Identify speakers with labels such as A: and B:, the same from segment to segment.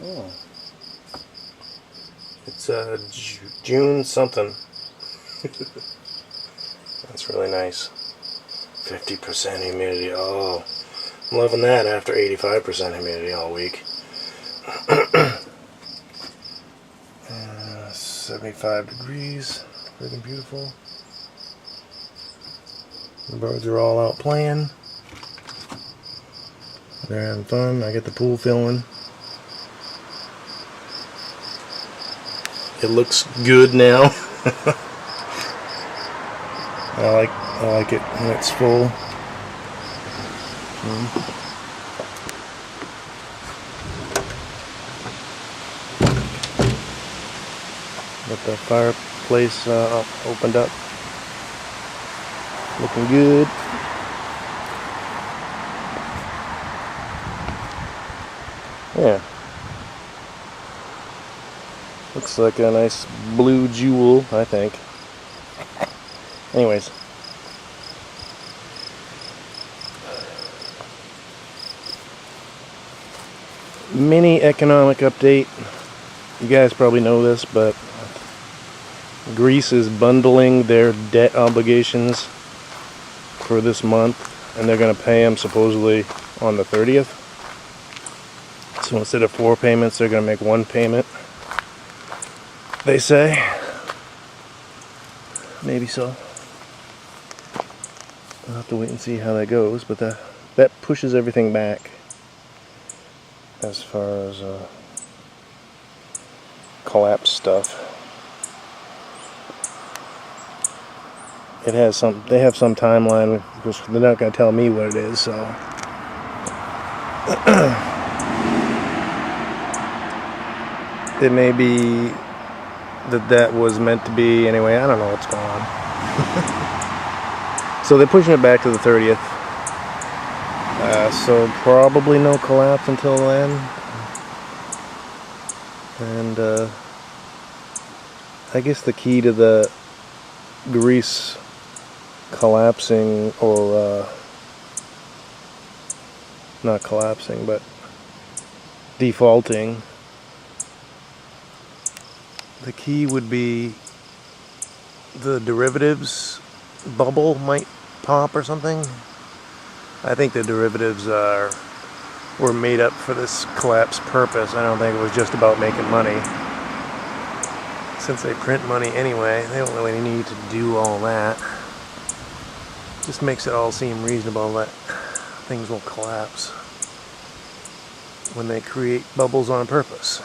A: Oh. It's June something. That's really nice. 50% humidity. Oh, I'm loving that after 85% humidity all week. 75 degrees. Looking beautiful. The birds are all out playing. They're having fun. I get the pool filling. It looks good now. I like it when it's full. Got the fireplace opened up. Looking good. Yeah. Looks like a nice blue jewel, I think. Anyways. Mini economic update. You guys probably know this, but Greece is bundling their debt obligations for this month, and they're going to pay them supposedly on the 30th. So instead of 4 payments, they're going to make 1 payment. They say. Maybe so. We'll have to wait and see how that goes, but that pushes everything back as far as collapse stuff. It has some. They have some timeline, because they're not going to tell me what it is. So it may be that was meant to be. Anyway, I don't know what's going on. So they're pushing it back to the 30th. So probably no collapse until then. And I guess the key to the Greece collapsing, or not collapsing, but defaulting, the key would be the derivatives bubble might pop or something. I think the derivatives were made up for this collapse purpose. I don't think it was just about making money. Since they print money anyway, they don't really need to do all that. Just makes it all seem reasonable that things will collapse when they create bubbles on purpose.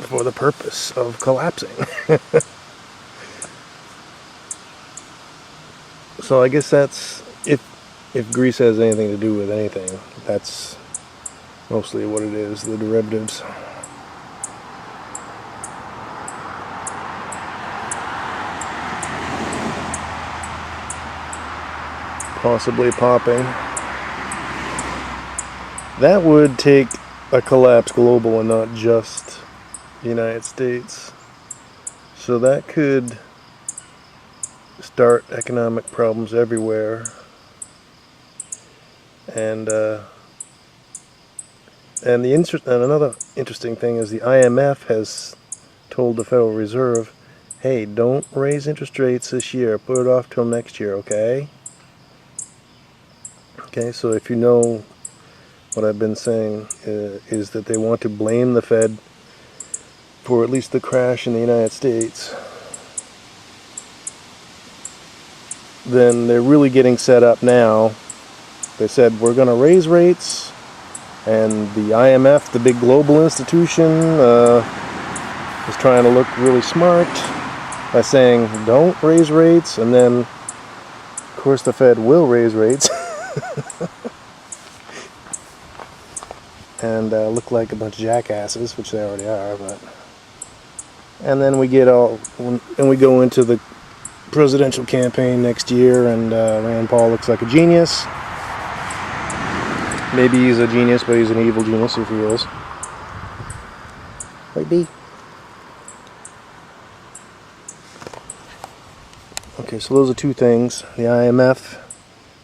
A: For the purpose of collapsing. So I guess that's, if Greece has anything to do with anything, that's mostly what it is, the derivatives. Possibly popping. That would take a collapse global and not just the United States. So that could start economic problems everywhere. And another interesting thing is the IMF has told the Federal Reserve, hey, don't raise interest rates this year. Put it off till next year, okay? Okay, so if you know what I've been saying, is that they want to blame the Fed for at least the crash in the United States. Then they're really getting set up now. They said, we're going to raise rates, and the IMF, the big global institution, is trying to look really smart by saying, don't raise rates, and then, of course, the Fed will raise rates. And look like a bunch of jackasses, which they already are, but... And then we go into the presidential campaign next year, and Rand Paul looks like a genius. Maybe he's a genius, but he's an evil genius if he is. Right, B? Okay, so those are two things. The IMF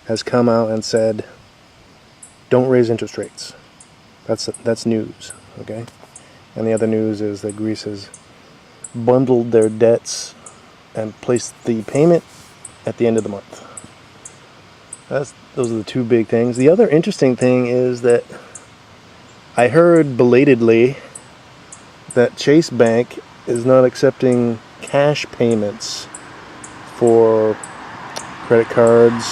A: has come out and said don't raise interest rates. That's news, okay? And the other news is that Greece has bundled their debts and placed the payment at the end of the month. Those are the two big things. The other interesting thing is that I heard belatedly that Chase Bank is not accepting cash payments for credit cards,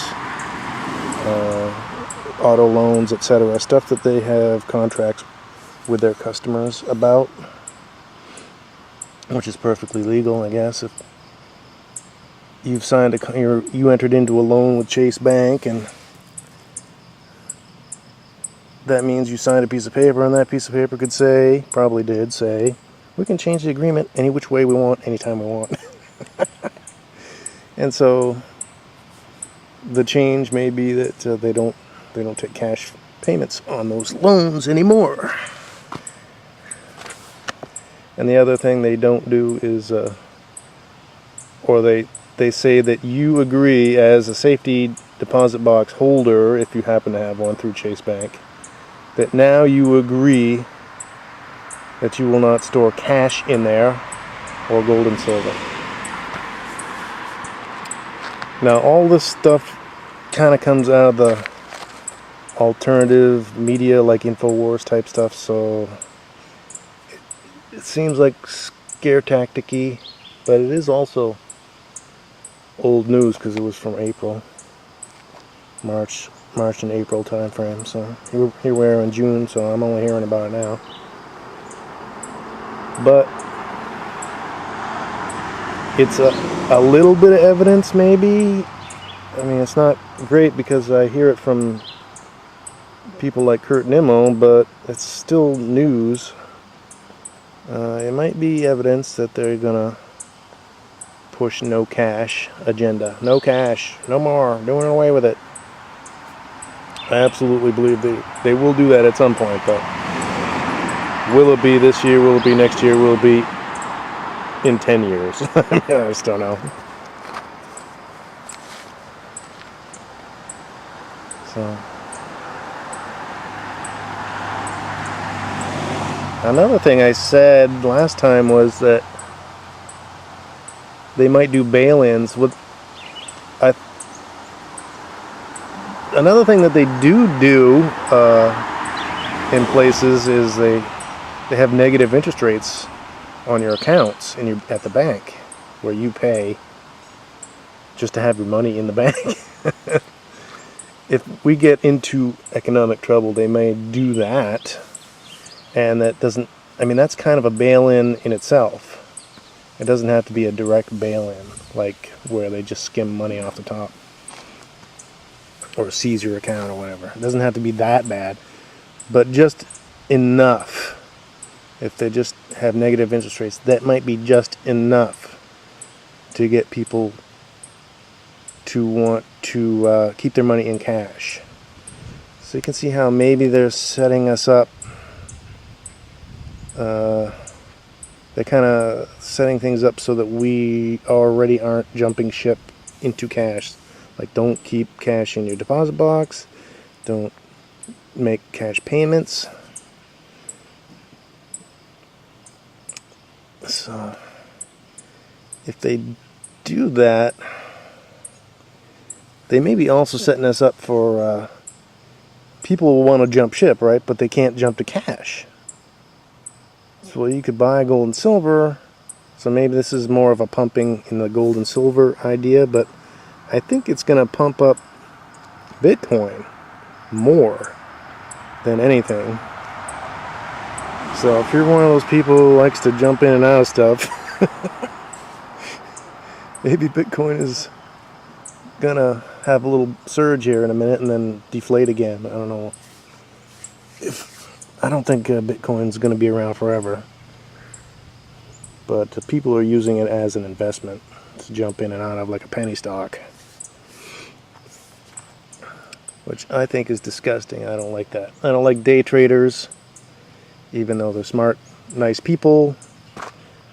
A: auto loans, etc. Stuff that they have contracts with their customers about, which is perfectly legal, I guess. If you've signed you entered into a loan with Chase Bank, and that means you signed a piece of paper, and that piece of paper could say, probably did say, we can change the agreement any which way we want, anytime we want. And so the change may be that they don't take cash payments on those loans anymore. And the other thing they don't do is, or they say that you agree as a safety deposit box holder, if you happen to have one through Chase Bank, that now you agree that you will not store cash in there or gold and silver. Now all this stuff kind of comes out of the alternative media, like InfoWars type stuff, so it seems like scare tactic-y, but it is also old news because it was from March and April time frame. So here we are in June, so I'm only hearing about it now. But it's a little bit of evidence, maybe. I mean, it's not great because I hear it from people like Kurt Nimmo, but it's still news. It might be evidence that they're gonna push no cash agenda. No cash, no more, doing away with it. I absolutely believe they will do that at some point, but will it be this year, will it be next year, will it be in 10 years? I mean, I just don't know. So another thing I said last time was that they might do bail-ins. Another thing that they do in places is they have negative interest rates on your accounts at the bank, where you pay just to have your money in the bank. If we get into economic trouble, they may do that, and that doesn't. I mean, that's kind of a bail-in in itself. It doesn't have to be a direct bail-in, like where they just skim money off the top or seize your account or whatever. It doesn't have to be that bad, but just enough. If they just have negative interest rates, that might be just enough to get people to want to keep their money in cash. So you can see how maybe they're setting us up. They're kind of setting things up so that we already aren't jumping ship into cash. Like, don't keep cash in your deposit box. Don't make cash payments. So if they do that, they may be also setting us up for people will want to jump ship, right? But they can't jump to cash. So you could buy gold and silver. So maybe this is more of a pumping in the gold and silver idea, but I think it's going to pump up Bitcoin more than anything. So if you're one of those people who likes to jump in and out of stuff, maybe Bitcoin is gonna have a little surge here in a minute and then deflate again. I don't know. I don't think Bitcoin's gonna be around forever, but people are using it as an investment to jump in and out of, like a penny stock, which I think is disgusting. I don't like that. I don't like day traders. Even though they're smart, nice people,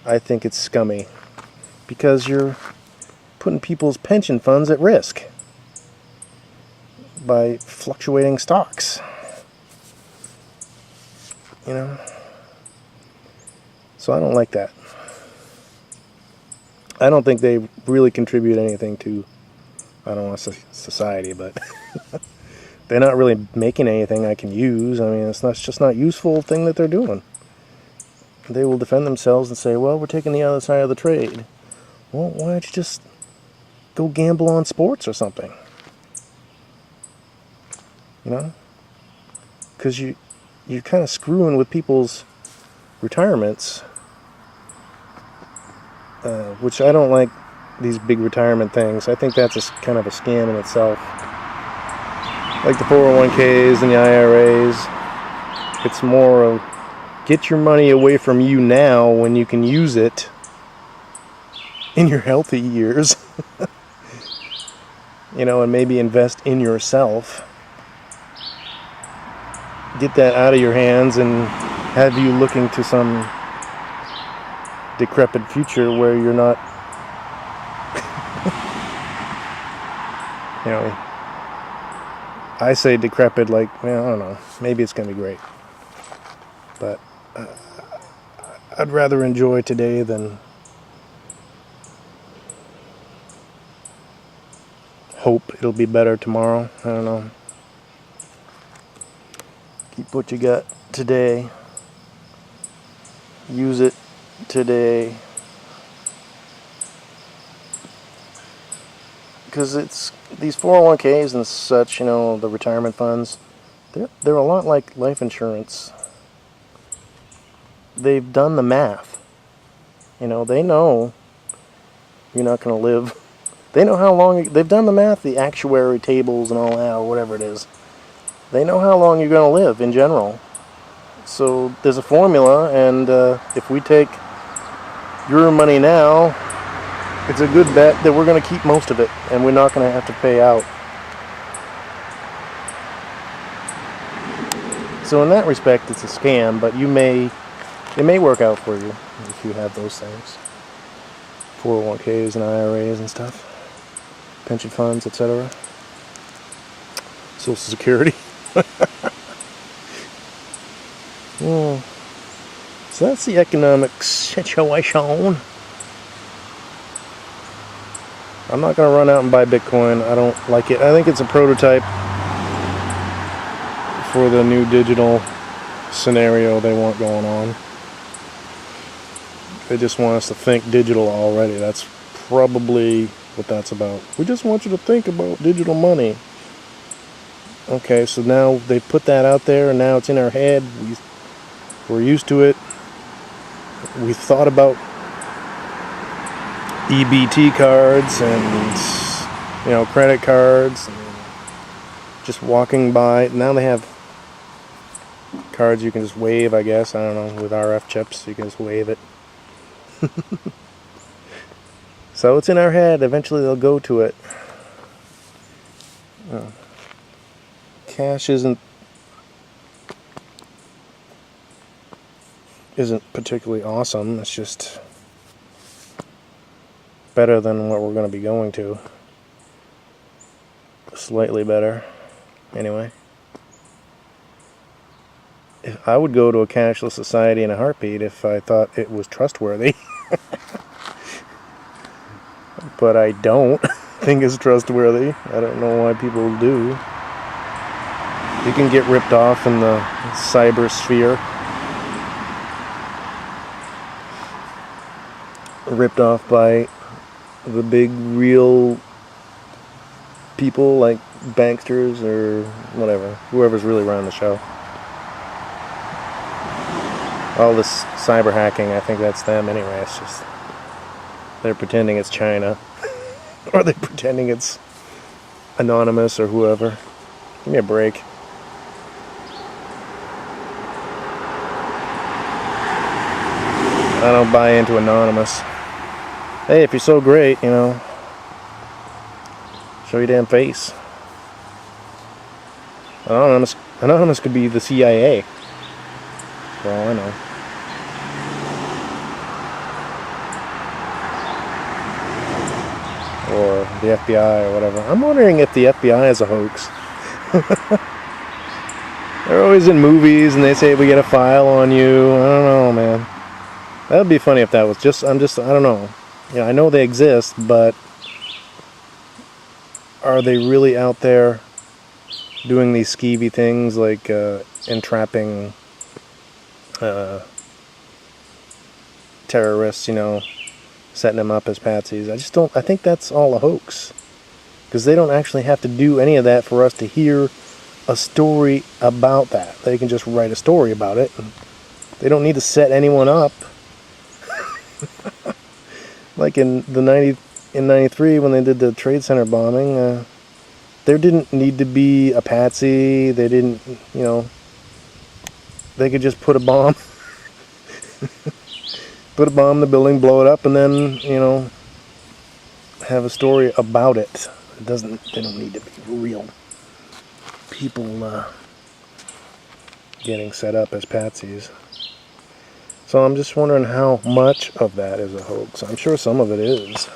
A: I think it's scummy. Because you're putting people's pension funds at risk by fluctuating stocks. you know? So I don't like that. I don't think they really contribute anything to, I don't want to say society, but they're not really making anything I can use. I mean, it's just not a useful thing that they're doing. They will defend themselves and say, well, we're taking the other side of the trade. Well, why don't you just go gamble on sports or something? You know? Because you're kind of screwing with people's retirements, which I don't like these big retirement things. I think that's kind of a scam in itself. Like the 401ks and the IRAs. It's more of get your money away from you now when you can use it in your healthy years. You know, and maybe invest in yourself. Get that out of your hands and have you looking to some decrepit future where you're not, you know, I say decrepit like, well, I don't know, maybe it's going to be great. But I'd rather enjoy today than hope it'll be better tomorrow. I don't know. Keep what you got today. Use it today. Because it's these 401ks and such, you know, the retirement funds, they're a lot like life insurance. They've done the math. You know, they know you're not going to live. They know how long, they've done the math, the actuary tables and all that, or whatever it is. They know how long you're going to live in general. So there's a formula, and if we take your money now, it's a good bet that we're going to keep most of it, and we're not going to have to pay out. So in that respect, it's a scam, but it may work out for you if you have those things. 401ks and IRAs and stuff. Pension funds, etc. Social Security. Yeah. So that's the economic situation. I'm not going to run out and buy Bitcoin. I don't like it. I think it's a prototype for the new digital scenario they want going on. They just want us to think digital already. That's probably what that's about. We just want you to think about digital money. Okay, so now they put that out there, and now it's in our head. We're used to it. We thought about EBT cards and, you know, credit cards, and just walking by. Now they have cards you can just wave, I guess. I don't know, with RF chips, you can just wave it. So it's in our head. Eventually they'll go to it. Cash isn't particularly awesome. It's just better than what we're going to be going to. Slightly better. Anyway. I would go to a cashless society in a heartbeat if I thought it was trustworthy. But I don't think it's trustworthy. I don't know why people do. You can get ripped off in the cyber sphere. Ripped off by the big real people like banksters or whatever. Whoever's really running the show. All this cyber hacking, I think that's them anyway. It's just they're pretending it's China. Or they're pretending it's anonymous or whoever. Give me a break. I don't buy into anonymous. Hey, if you're so great, you know, show your damn face. Anonymous could be the CIA. For all I know. Or the FBI or whatever. I'm wondering if the FBI is a hoax. They're always in movies and they say we get a file on you. I don't know, man. That would be funny if that was just, I don't know. I know they exist, but are they really out there doing these skeevy things like entrapping terrorists, setting them up as patsies? I think that's all a hoax. Because they don't actually have to do any of that for us to hear a story about that. They can just write a story about it. And they don't need to set anyone up. Like in 93 when they did the Trade Center bombing, there didn't need to be a patsy. They didn't, they could just put a bomb put a bomb in the building, blow it up, and then, have a story about it. They don't need to be real people getting set up as patsies. So I'm just wondering how much of that is a hoax. I'm sure some of it is.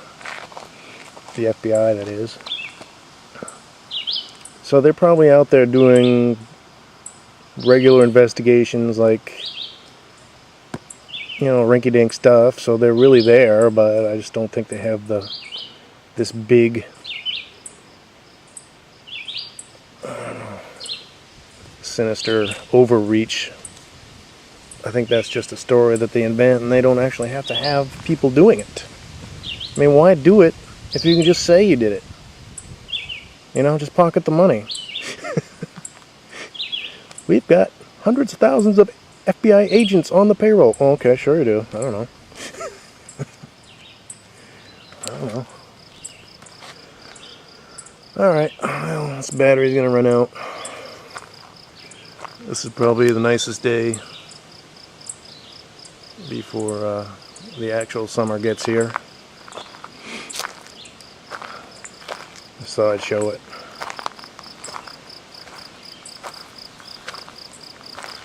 A: The FBI, that is. So they're probably out there doing regular investigations like, rinky-dink stuff. So they're really there, but I just don't think they have this big, sinister overreach. I think that's just a story that they invent, and they don't actually have to have people doing it. I mean, why do it if you can just say you did it? Just pocket the money. We've got hundreds of thousands of FBI agents on the payroll. Oh, okay, sure you do. I don't know. Alright, well, this battery's gonna run out. This is probably the nicest day before the actual summer gets here. Just thought I'd show it.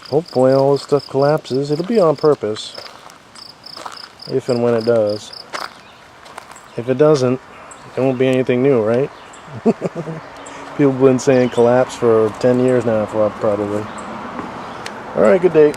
A: Hopefully all this stuff collapses. It'll be on purpose. If and when it does. If it doesn't, it won't be anything new, right? People have been saying collapse for 10 years now, probably. Alright, good day.